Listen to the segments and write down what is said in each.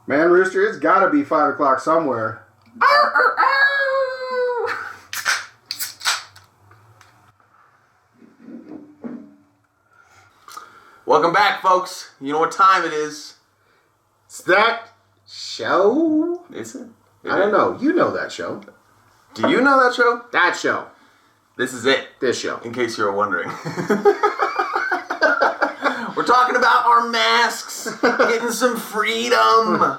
Man, Rooster, it's got to be 5 o'clock somewhere. Welcome back, folks. You know what time it is. It's that show? Is it? I don't know. You know that show. Do you know that show? That show. This is it. This show. In case you were wondering. We're talking about our masks. Getting some freedom.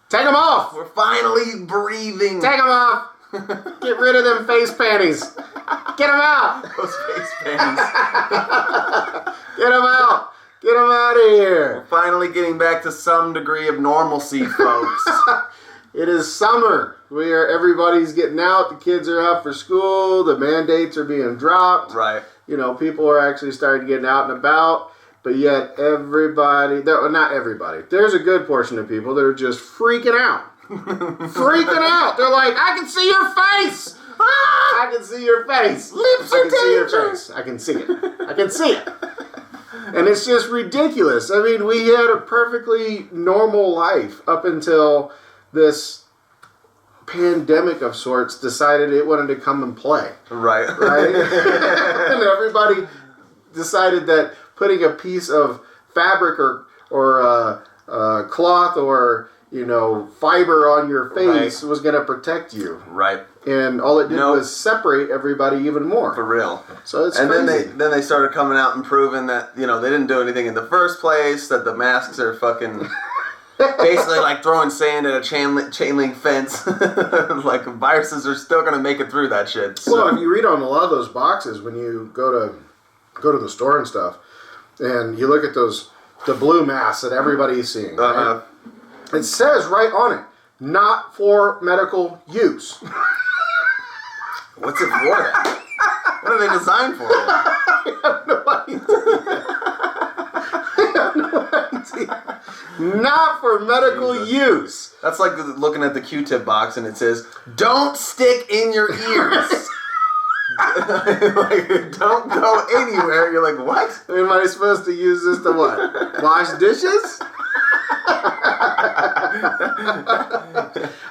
Take them off. We're finally breathing. Take them off. Get rid of them face panties. Get them out. Those face panties. Get them out. Get them out of here. We're finally getting back to some degree of normalcy, folks. It is summer. Everybody's getting out. The kids are out for school. The mandates are being dropped. Right. You know, people are actually starting getting out and about. But yet not everybody. There's a good portion of people that are just freaking out. Freaking out. They're like, I can see your face. I can see your face. Lips are dangerous. I can see it. I can see it. And it's just ridiculous. I mean, we had a perfectly normal life up until this pandemic of sorts decided it wanted to come and play. Right. And everybody decided that putting a piece of fabric or cloth or fiber on your face was going to protect you. Right. And all it did was separate everybody even more. For real. So it's crazy. Then they started coming out and proving that, they didn't do anything in the first place, that the masks are fucking basically like throwing sand at a chain link fence. Like viruses are still going to make it through that shit. So. Well, if you read on a lot of those boxes when you go to the store and stuff, and you look at the blue masks that everybody's seeing, right? It says right on it, not for medical use. What's it for then? What are they designed for? I have no idea. Not for medical use. That's like looking at the Q-tip box and it says, don't stick in your ears. Like, don't go anywhere. You're like, what? Am I supposed to use this to what? Wash dishes?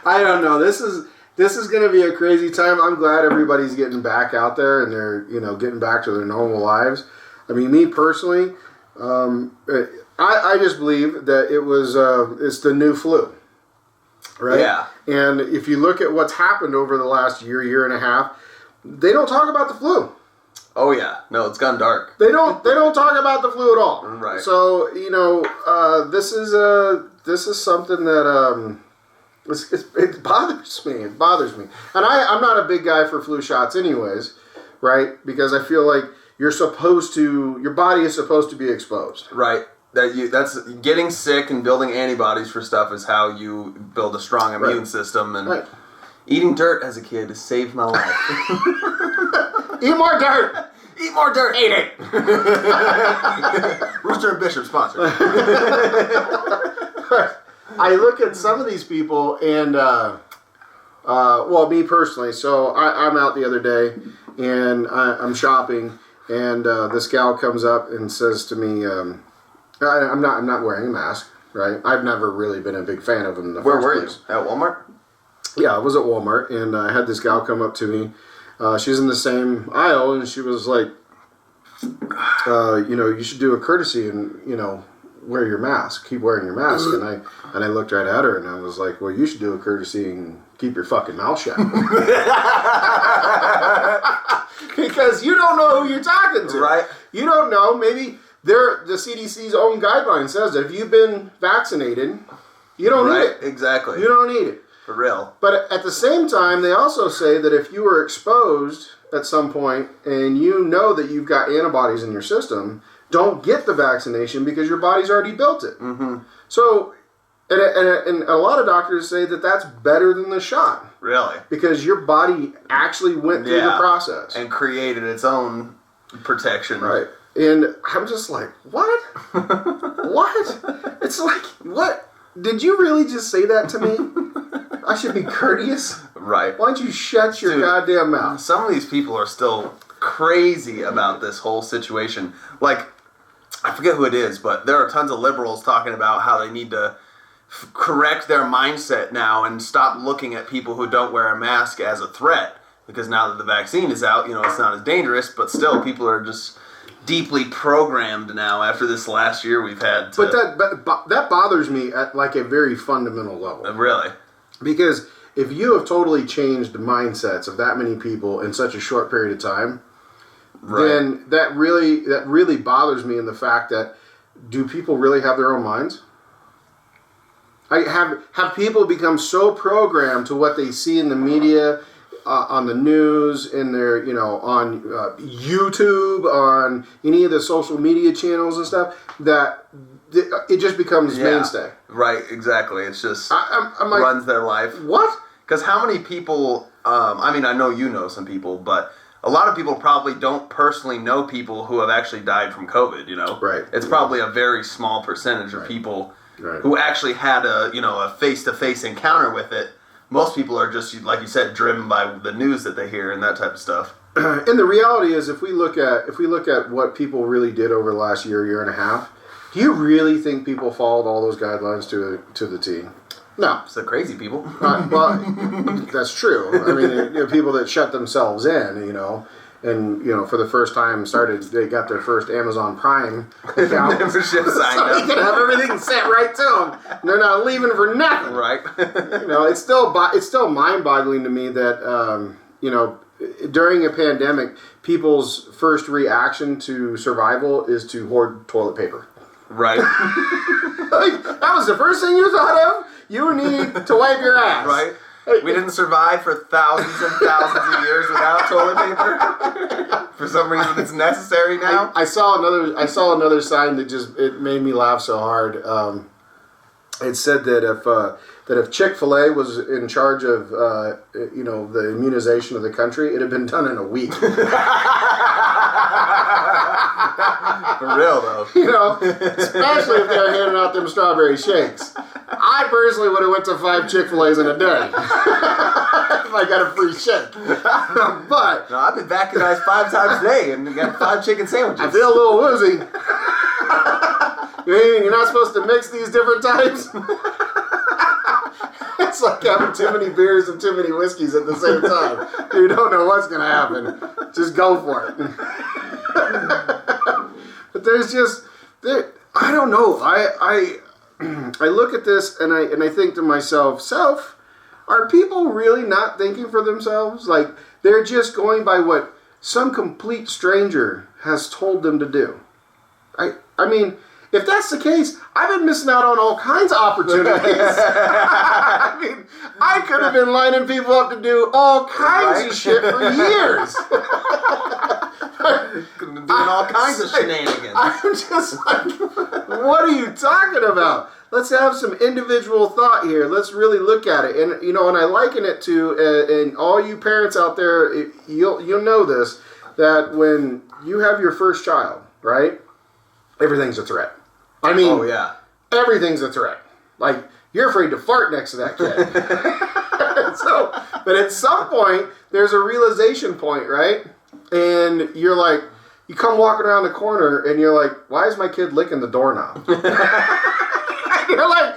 I don't know. This is going to be a crazy time. I'm glad everybody's getting back out there and they're, getting back to their normal lives. I mean, me personally, I just believe that it's the new flu, right? Yeah. And if you look at what's happened over the last year and a half, they don't talk about the flu. Oh yeah, no, it's gone dark. They don't talk about the flu at all. Right. So this is something that it bothers me. It bothers me, and I'm not a big guy for flu shots, anyways, right? Because I feel like your body is supposed to be exposed. Right. That's getting sick and building antibodies for stuff is how you build a strong immune system. And eating dirt as a kid has saved my life. Eat more dirt. Eat more dirt. Eat it. Rooster and Bishop sponsor. I look at some of these people and, me personally. So I'm out the other day and I'm shopping and this gal comes up and says to me, I'm not wearing a mask, right? I've never really been a big fan of them in the first place. Where were you? At Walmart? Yeah, I was at Walmart, and I had this gal come up to me. She was in the same aisle, and she was like, you should do a courtesy and, wear your mask. Keep wearing your mask. And I looked right at her, and I was like, well, you should do a courtesy and keep your fucking mouth shut. Because you don't know who you're talking to. Right. You don't know. Maybe the CDC's own guideline says that if you've been vaccinated, you don't need it. Exactly. You don't need it. For real. But at the same time, they also say that if you were exposed at some point and you know that you've got antibodies in your system, don't get the vaccination because your body's already built it. Mm-hmm. So, and a lot of doctors say that that's better than the shot. Really? Because your body actually went through the process. And created its own protection. Right. And I'm just like, what? What? It's like, what? Did you really just say that to me? I should be courteous? Right. Why don't you shut your goddamn mouth? Some of these people are still crazy about this whole situation. Like, I forget who it is, but there are tons of liberals talking about how they need to correct their mindset now and stop looking at people who don't wear a mask as a threat. Because now that the vaccine is out, it's not as dangerous, but still people are just deeply programmed now after this last year we've had. But that bothers me at like a very fundamental level. Really? Because if you have totally changed the mindsets of that many people in such a short period of time, then that really bothers me in the fact that, do people really have their own minds? Have people become so programmed to what they see in the media, on the news, in their, on YouTube, on any of the social media channels and stuff, that it just becomes mainstay. Right, exactly. It's just I'm like, runs their life. What? Because how many people, I know you know some people, but a lot of people probably don't personally know people who have actually died from COVID, Right. It's probably a very small percentage of people who actually had a face-to-face encounter with it. Most people are just, like you said, driven by the news that they hear and that type of stuff. And the reality is, if we look at what people really did over the last year and a half, do you really think people followed all those guidelines to the T? No. It's the crazy people. Well, that's true. I mean, people that shut themselves in, and for the first time they got their first Amazon Prime account. Membership signed so they can have everything sent right to them. And they're not leaving for nothing. Right. It's still mind-boggling to me that during a pandemic, people's first reaction to survival is to hoard toilet paper. Right. That was the first thing you thought of? You need to wipe your ass. Right. We didn't survive for thousands and thousands of years without toilet paper. For some reason, it's necessary now. I saw another sign that it made me laugh so hard. It said that if Chick-fil-A was in charge of the immunization of the country, it had been done in a week. For real though. Especially if they're handing out them strawberry shakes. I personally would have went to 5 Chick-fil-A's in a day if I got a free shake. But no, I've been vacuumized 5 times a day and got 5 chicken sandwiches. I feel a little woozy. You're not supposed to mix these different types. It's like having too many beers and too many whiskeys at the same time. You don't know what's going to happen. Just go for it. But I don't know. I look at this and I think to myself, are people really not thinking for themselves? Like, they're just going by what some complete stranger has told them to do. I mean, if that's the case, I've been missing out on all kinds of opportunities. I mean, I could have been lining people up to do all kinds of shit for years. Could have been doing all kinds of shenanigans. I'm just like, what are you talking about? Let's have some individual thought here. Let's really look at it. And, and I liken it to, and all you parents out there, you'll know this, that when you have your first child, right, everything's a threat. I mean, oh, yeah. Everything's a threat. Like, you're afraid to fart next to that kid. But at some point, there's a realization point, right? And you're like, you come walking around the corner and you're like, why is my kid licking the doorknob? You're like,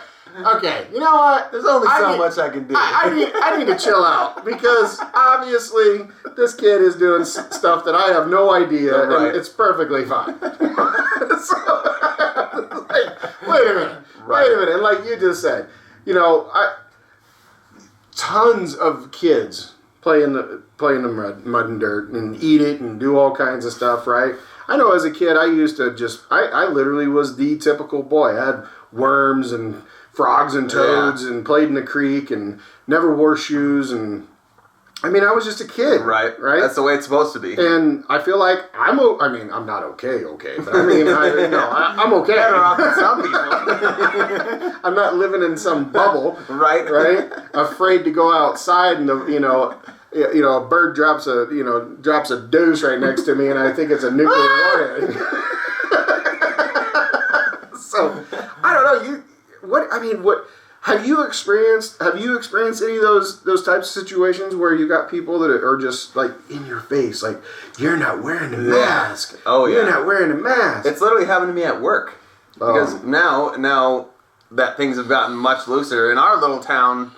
okay, you know what? There's only so much I can do. I need to chill out because obviously this kid is doing stuff that I have no idea, and it's perfectly fine. Wait a minute. And like you just said, tons of kids play in the mud and dirt and eat it and do all kinds of stuff, right? I know as a kid, I used to I literally was the typical boy. I had worms and frogs and toads and played in the creek and never wore shoes, and I mean, I was just a kid. Right. That's the way it's supposed to be. And I feel like I'm not okay, but I mean, I'm okay. Better off than some people. I'm not living in some bubble. Right? Afraid to go outside and a bird drops a deuce right next to me and I think it's a nuclear warhead. So, I don't know, what have you experienced any of those types of situations where you got people that are just like in your face, like, you're not wearing a mask. Oh yeah. You're not wearing a mask. It's literally happened to me at work. Because now that things have gotten much looser. In our little town,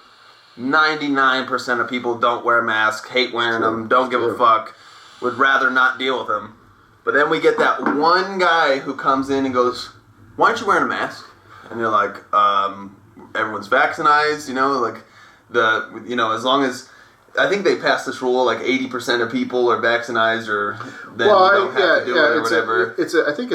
99% of people don't wear masks, hate wearing them, don't give a fuck, would rather not deal with them. But then we get that one guy who comes in and goes, "Why aren't you wearing a mask?" And you're like, everyone's vaccinated, you know, like as long as, I think they passed this rule, like 80% of people are vaccinated, or then you don't have to do it or whatever. I think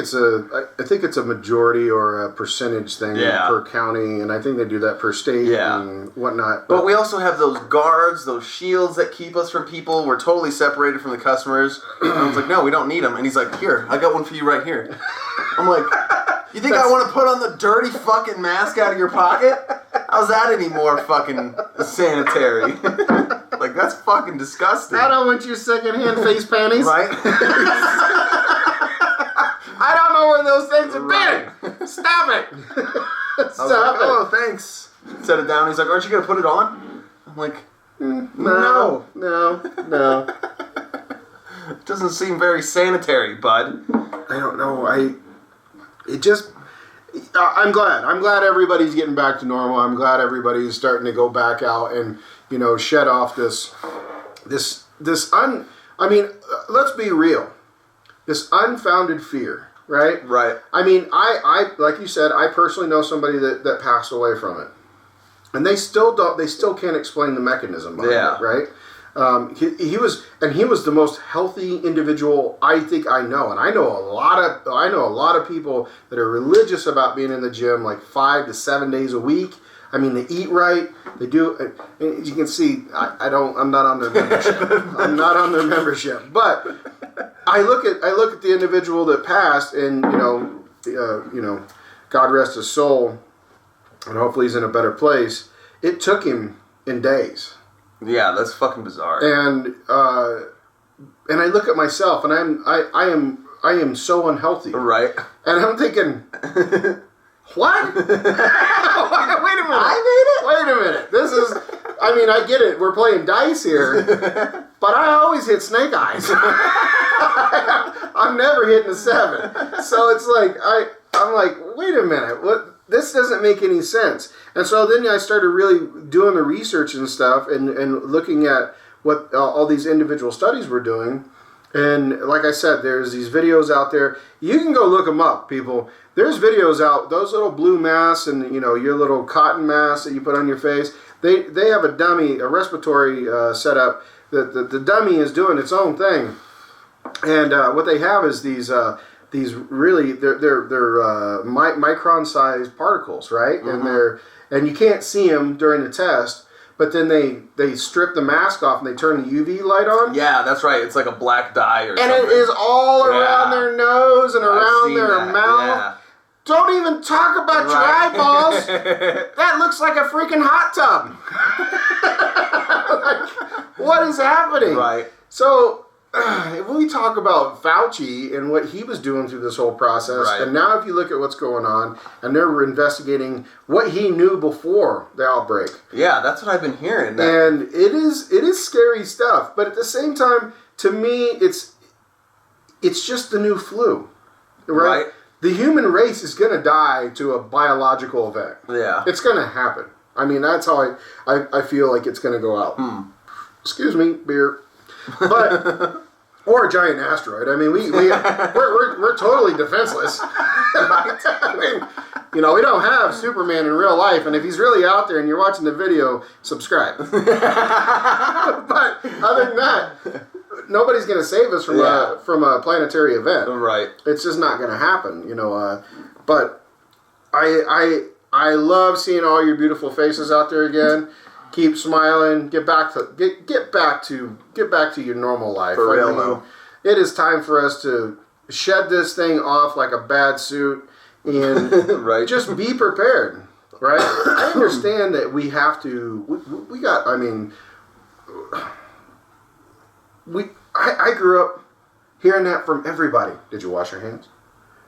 it's a majority or a percentage thing per county, and I think they do that per state and whatnot. But we also have those guards, those shields that keep us from people. We're totally separated from the customers. And I was like, no, we don't need them. And he's like, here, I got one for you right here. I'm like, you think I want to put on the dirty fucking mask out of your pocket? How's that any more fucking sanitary? Like, that's fucking disgusting. I don't want your secondhand face panties. Right? I don't know where those things have been. Stop it. Stop it. Oh, thanks. Set it down. He's like, aren't you going to put it on? I'm like, no. It doesn't seem very sanitary, bud. I don't know. I'm glad. I'm glad everybody's getting back to normal. I'm glad everybody's starting to go back out and, shed off I mean, let's be real. This unfounded fear, right? Right. I mean, I like you said, I personally know somebody that passed away from it. And they still can't explain the mechanism behind it, right? He was the most healthy individual I think I know, and I know a lot of people that are religious about being in the gym like 5 to 7 days a week. I mean, they eat right. They do. As you can see, I'm not on their membership. I'm not on their membership. But I look at the individual that passed, and God rest his soul, and hopefully he's in a better place. It took him in days. Yeah, that's fucking bizarre. And I look at myself, and I am so unhealthy. Right. And I'm thinking, what? Wait a minute. I made it? Wait a minute. This is, I get it. We're playing dice here, but I always hit snake eyes. I'm never hitting a 7. So it's like, I'm like, wait a minute. What? This doesn't make any sense. And so then I started really doing the research and stuff and looking at what all these individual studies were doing. And like I said, there's these videos out there. You can go look them up, people. There's videos out, those little blue masks and, your little cotton mask that you put on your face. They have a dummy, a respiratory setup that the dummy is doing its own thing. And what they have is these really they're micron-sized particles, right? Mm-hmm. And you can't see them during the test, but then they strip the mask off and they turn the UV light on. Yeah, that's right. It's like a black dye or something. And it is all around their nose and around their mouth. Yeah. Don't even talk about your eyeballs. That looks like a freaking hot tub. Like, what is happening? Right. So, when we talk about Fauci and what he was doing through this whole process, and now if you look at what's going on, and they're investigating what he knew before the outbreak. Yeah, that's what I've been hearing. And it is scary stuff, but at the same time, to me, it's just the new flu, right? The human race is going to die to a biological event. Yeah. It's going to happen. I mean, that's how I feel like it's going to go out. Excuse me, beer. But, or a giant asteroid. I mean, we're totally defenseless. I mean, we don't have Superman in real life, and if he's really out there and you're watching the video, subscribe. But other than that, nobody's going to save us from a planetary event. Right. It's just not going to happen, But I love seeing all your beautiful faces out there again. Keep smiling. Get back to your normal life. For real, though. It is time for us to shed this thing off like a bad suit and just be prepared. Right? I understand that we have to. I grew up hearing that from everybody. Did you wash your hands?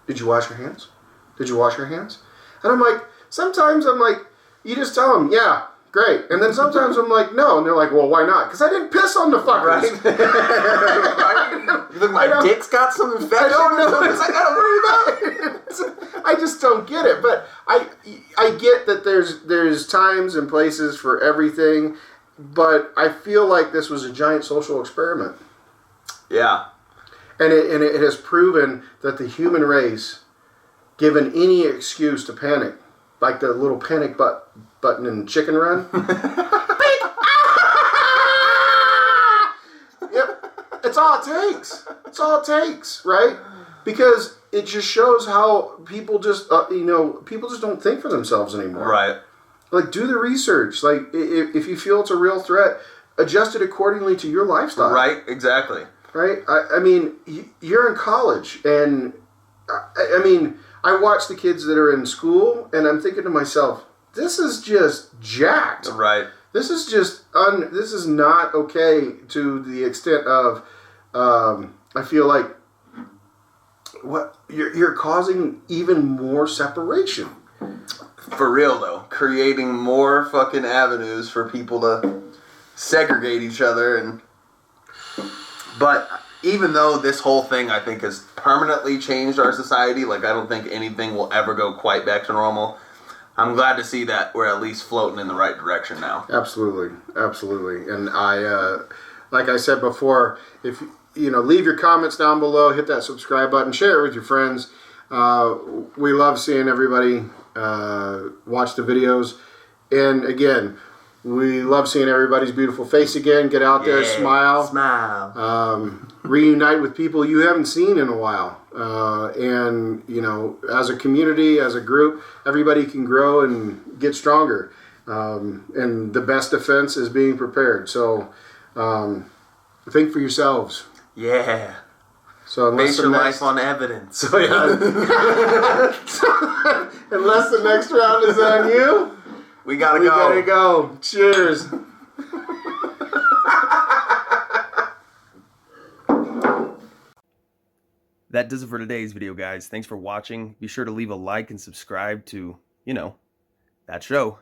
Did you wash your hands? Did you wash your hands? And sometimes I'm like, you just tell them, yeah, great. And then sometimes I'm like, no. And they're like, well, why not? Because I didn't piss on the fuckers. Right? You think my dick's got some infection? I don't know. I gotta worry about. I just don't get it. But I get that there's times and places for everything. But I feel like this was a giant social experiment. Yeah. And it has proven that the human race, given any excuse to panic, like the little panic button in Chicken Run. Yep, it's all it takes. It's all it takes, right? Because it just shows how people just, people just don't think for themselves anymore. Right. Like, do the research. Like, if you feel it's a real threat, adjust it accordingly to your lifestyle. Right, exactly. Right? I mean, you're in college, and I mean, I watch the kids that are in school, and I'm thinking to myself, this is just jacked. Right. This is just this is not okay to the extent of I feel like what you're causing even more separation. For real though, creating more fucking avenues for people to segregate each other. But even though this whole thing, I think, has permanently changed our society, like, I don't think anything will ever go quite back to normal. I'm glad to see that we're at least floating in the right direction now. Absolutely. And I, like I said before, if leave your comments down below, hit that subscribe button, share it with your friends. We love seeing everybody watch the videos. And again, we love seeing everybody's beautiful face again. Get out there, smile. Reunite with people you haven't seen in a while. And, as a community, as a group, everybody can grow and get stronger. And the best defense is being prepared. So think for yourselves. Yeah. So base your life on evidence. So, yeah. Unless the next round is on you. We gotta go. Cheers. That does it for today's video, guys. Thanks for watching. Be sure to leave a like and subscribe to, that show.